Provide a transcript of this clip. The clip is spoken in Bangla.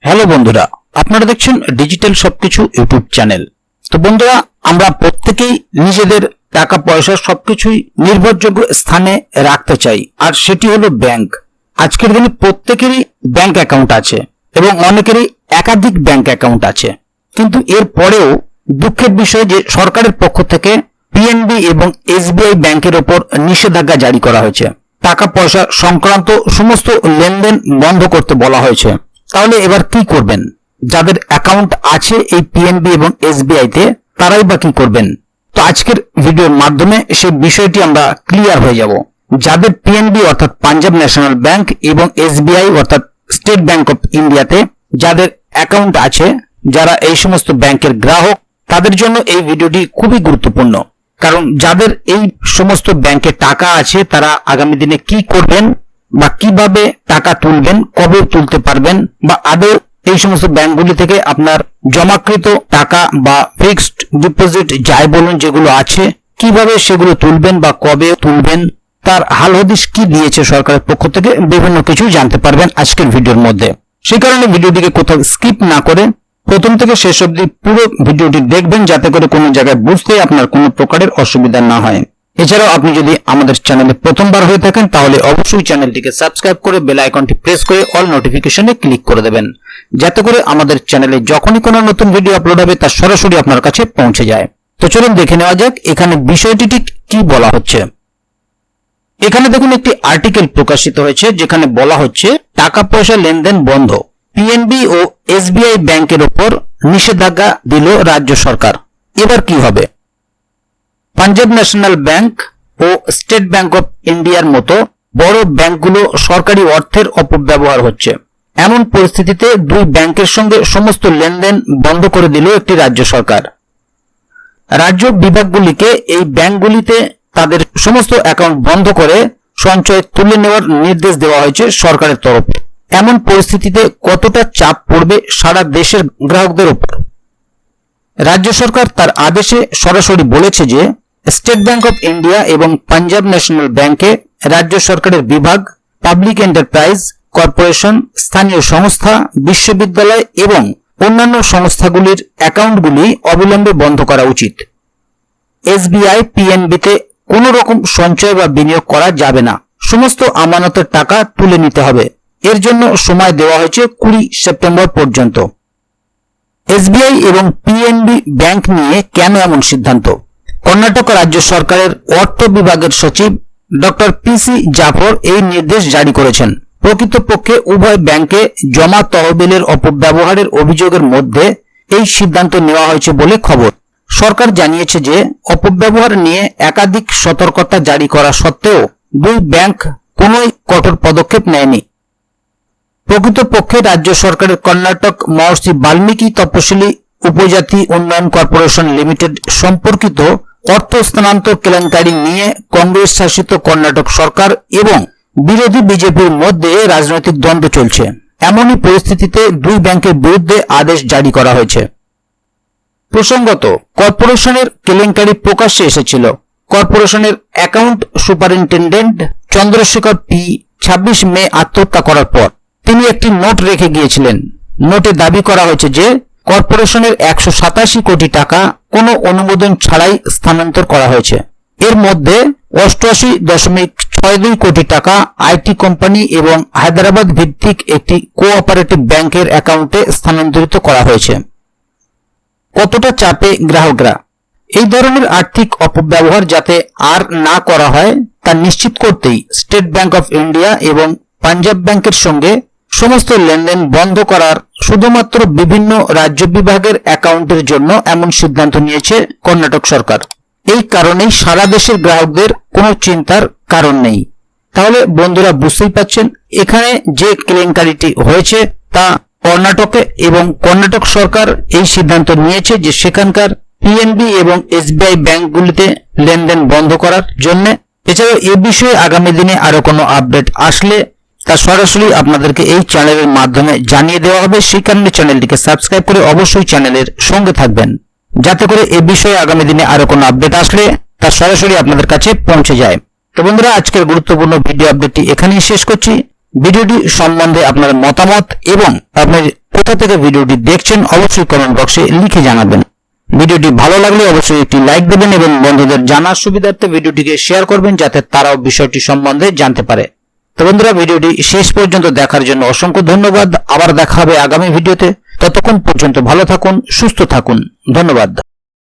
হ্যালো বন্ধুরা, আপনারা দেখছেন ডিজিটাল সবকিছু ইউটিউব চ্যানেল। তো বন্ধুরা, আমরা প্রত্যেকেই নিজেদের টাকা পয়সা সবকিছুই নির্ভরযোগ্য স্থানে রাখতে চাই, আর সেটি হলো ব্যাংক। আজকের দিনে প্রত্যেকেরই ব্যাংক অ্যাকাউন্ট আছে এবং অনেকেরই একাধিক ব্যাংক অ্যাকাউন্ট আছে। কিন্তু এর পরেও দুঃখের বিষয় যে সরকারের পক্ষ থেকে পিএনবি এবং এসবিআই ব্যাংকের ওপর নিষেধাজ্ঞা জারি করা হয়েছে। টাকা পয়সা সংক্রান্ত সমস্ত লেনদেন বন্ধ করতে বলা হয়েছে। তাহলে এবার কি করবেন? যাদের অ্যাকাউন্ট আছে এই পিএনবি এবং এসবিআই তে, তারাই বা কি করবেন? তো আজকের ভিডিওর মাধ্যমে সেই বিষয়টি আমরা ক্লিয়ার হয়ে যাব। যাদের পিএনবি অর্থাৎ পাঞ্জাব ন্যাশনাল ব্যাংক এবং এসবিআই অর্থাৎ স্টেট ব্যাংক অফ ইন্ডিয়াতে যাদের অ্যাকাউন্ট আছে, যারা এই সমস্ত ব্যাংকের গ্রাহক, তাদের জন্য এই ভিডিওটি খুবই গুরুত্বপূর্ণ। কারণ যাদের এই সমস্ত ব্যাংকে টাকা আছে, তারা আগামী দিনে কি করবেন বা কিভাবে টাকা তুলবেন, কবে তুলতে পারবেন, বা আদৌ এই সমস্ত ব্যাংকগুলি থেকে আপনার জমাকৃত টাকা বা ফিক্সড ডিপোজিট যাই বলুন যেগুলো আছে, কিভাবে সেগুলো তুলবেন বা কবে তুলবেন, তার হাল হদিশ কি দিয়েছে সরকারের পক্ষ থেকে, বিভিন্ন কিছু জানতে পারবেন আজকের ভিডিওর মধ্যে। সেই কারণে ভিডিওটিকে কোথাও স্কিপ না করে প্রথম থেকে শেষ অবধি পুরো ভিডিওটি দেখবেন, যাতে করে কোনো জায়গায় বুঝতে আপনার কোনো প্রকারের অসুবিধা না হয়। এছাড়াও আপনি যদি আমাদের চ্যানেলে প্রথমবার হয়ে থাকেন, তাহলে অবশ্যই চ্যানেলটিকে সাবস্ক্রাইব করে বেল আইকনটি প্রেস করে অল নোটিফিকেশনে ক্লিক করে দেবেন, যাতে করে আমাদের চ্যানেলে যখনই কোনো নতুন ভিডিও আপলোড হবে তা সরাসরি আপনার কাছে পৌঁছে যায়। তো চলুন দেখে নেওয়া যাক এখানে বিষয়টি ঠিক কি বলা হচ্ছে। এখানে দেখুন একটি আর্টিকেল প্রকাশিত হয়েছে, যেখানে বলা হচ্ছে টাকা পয়সা লেনদেন বন্ধ, পিএনবি ও এসবিআই ব্যাংকের ওপর নিষেধাজ্ঞা দিল রাজ্য সরকার। এবার কি হবে? পাঞ্জাব ন্যাশনাল ব্যাংক ও স্টেট ব্যাংক অফ ইন্ডিয়ার মতো বড় ব্যাংকগুলো সরকারি অর্থের অপব্যবহার হচ্ছে। এমন পরিস্থিতিতে দুই ব্যাংকের সঙ্গে সমস্ত লেনদেন বন্ধ করে দিল একটি রাজ্য সরকার। রাজ্য বিভাগগুলিকে এই ব্যাংকগুলিতে তাদের সমস্ত অ্যাকাউন্ট বন্ধ করে সঞ্চয় তুলে নেওয়ার নির্দেশ দেওয়া হয়েছে সরকারের তরফে। এমন পরিস্থিতিতে কতটা চাপ পড়বে সারা দেশের গ্রাহকদের উপর? রাজ্য সরকার তার আদেশে সরাসরি বলেছে যে স্টেট ব্যাংক অফ ইন্ডিয়া এবং পাঞ্জাব ন্যাশনাল ব্যাংকে রাজ্য সরকারের বিভাগ, পাবলিক এন্টারপ্রাইজ কর্পোরেশন, স্থানীয় সংস্থা, বিশ্ববিদ্যালয় এবং অন্যান্য সংস্থাগুলির অ্যাকাউন্টগুলি অবিলম্বে বন্ধ করা উচিত। এসবিআই, পিএনবিতে কোনো রকম সঞ্চয় বা বিনিয়োগ করা যাবে না। সমস্ত আমানতের টাকা তুলে নিতে হবে। এর জন্য সময় দেওয়া হয়েছে 20 সেপ্টেম্বর পর্যন্ত। এসবিআই এবং পিএনবি ব্যাংক নিয়ে কেন এমন সিদ্ধান্ত? কর্ণাটক রাজ্য সরকারের অর্থ বিভাগের সচিব ডক্টর পিসি জাফর এই নির্দেশ জারি করেছেন। প্রকৃতপক্ষে উভয় ব্যাংকে জমা তহবিলের অপব্যবহারের অভিযোগের মধ্যে এই সিদ্ধান্ত নেওয়া হয়েছে বলে খবর। সরকার জানিয়েছে যে অপব্যবহার নিয়ে একাধিক সতর্কতা জারি করা সত্ত্বেও দুই ব্যাংক কোনোই কঠোর পদক্ষেপ নেয়নি। প্রকৃতপক্ষে রাজ্য সরকারের কর্ণাটক মহর্ষি বাল্মীকি তপশিলি উপজাতি উন্নয়ন কর্পোরেশন লিমিটেড সম্পর্কিত অর্থ স্থানান্তর কেলেঙ্কারি নিয়ে কংগ্রেস শাসিত কর্ণাটক সরকার এবং বিরোধী বিজেপির মধ্যে রাজনৈতিক দ্বন্দ্ব চলছে। এমনই পরিস্থিতিতে দুই ব্যাংকের বিরুদ্ধে আদেশ জারি করা হয়েছে। প্রসঙ্গত, কর্পোরেশনের কেলেঙ্কারি প্রকাশ্যে এসেছিল। কর্পোরেশনের অ্যাকাউন্ট সুপারিনটেন্ডেন্ট চন্দ্রশেখর পি 26 মে আত্মহত্যা করার পর তিনি একটি নোট রেখে গিয়েছিলেন। নোটে দাবি করা হয়েছে যে কর্পোরেশনের 187 কোটি টাকা কোনো অনুমোদন ছাড়াই স্থানান্তর করা হয়েছে। এর মধ্যে 88.62 কোটি টাকা আইটি কোম্পানি এবং হায়দ্রাবাদ ভিত্তিক একটি কোঅপারেটিভ ব্যাংকের অ্যাকাউন্টে স্থানান্তরিত করা হয়েছে। কতটা চাপে গ্রাহকরা? এই ধরনের আর্থিক অপব্যবহার যাতে আর না করা হয় তা নিশ্চিত করতেই স্টেট ব্যাংক অফ ইন্ডিয়া এবং পাঞ্জাব ব্যাংকের সঙ্গে সমস্ত লেনদেন বন্ধ করার শুধুমাত্র বিভিন্ন রাজ্য বিভাগের অ্যাকাউন্টের জন্য এমন সিদ্ধান্ত নিয়েছে কর্ণাটক সরকার। এই কারণেই সারা দেশের গ্রাহকদের কোনো চিন্তার কারণ নেই। তাহলে বন্ধুরা বুঝতেই পাচ্ছেন এখানে যে কেলেঙ্কারিটি হয়েছে তা কর্ণাটকে, এবং কর্ণাটক সরকার এই সিদ্ধান্ত নিয়েছে যে সেখানকার পিএনবি এবং এসবিআই ব্যাংকগুলিতে লেনদেন বন্ধ করার জন্য। এছাড়াও এ বিষয়ে আগামী দিনে আরো কোনো আপডেট আসলে তা সরাসরি আপনাদেরকে এই চ্যানেলের মাধ্যমে জানিয়ে দেওয়া হবে। সেই কারণে চ্যানেলটিকে সাবস্ক্রাইব করে অবশ্যই চ্যানেলের সঙ্গে থাকবেন, যাতে করে এ বিষয়ে আগামী দিনে আরো কোনো আপডেট আসলে তা সরাসরি আপনাদের কাছে পৌঁছে যায়। তো বন্ধুরা, আজকের গুরুত্বপূর্ণ ভিডিও আপডেটটি এখানেই শেষ করছি। ভিডিওটি সম্বন্ধে আপনার মতামত এবং আপনি কোথা থেকে ভিডিওটি দেখছেন অবশ্যই কমেন্ট বক্সে লিখে জানাবেন। ভিডিওটি ভালো লাগলে অবশ্যই একটি লাইক দেবেন এবং বন্ধুদের জানার সুবিধার্থে ভিডিওটিকে শেয়ার করবেন যাতে তারাও বিষয়টি সম্বন্ধে জানতে পারে। তো বন্ধুরা, ভিডিওটি শেষ পর্যন্ত দেখার জন্য অসংখ্য ধন্যবাদ। আবার দেখা হবে আগামী ভিডিওতে। ততক্ষণ পর্যন্ত ভালো থাকুন, সুস্থ থাকুন। ধন্যবাদ।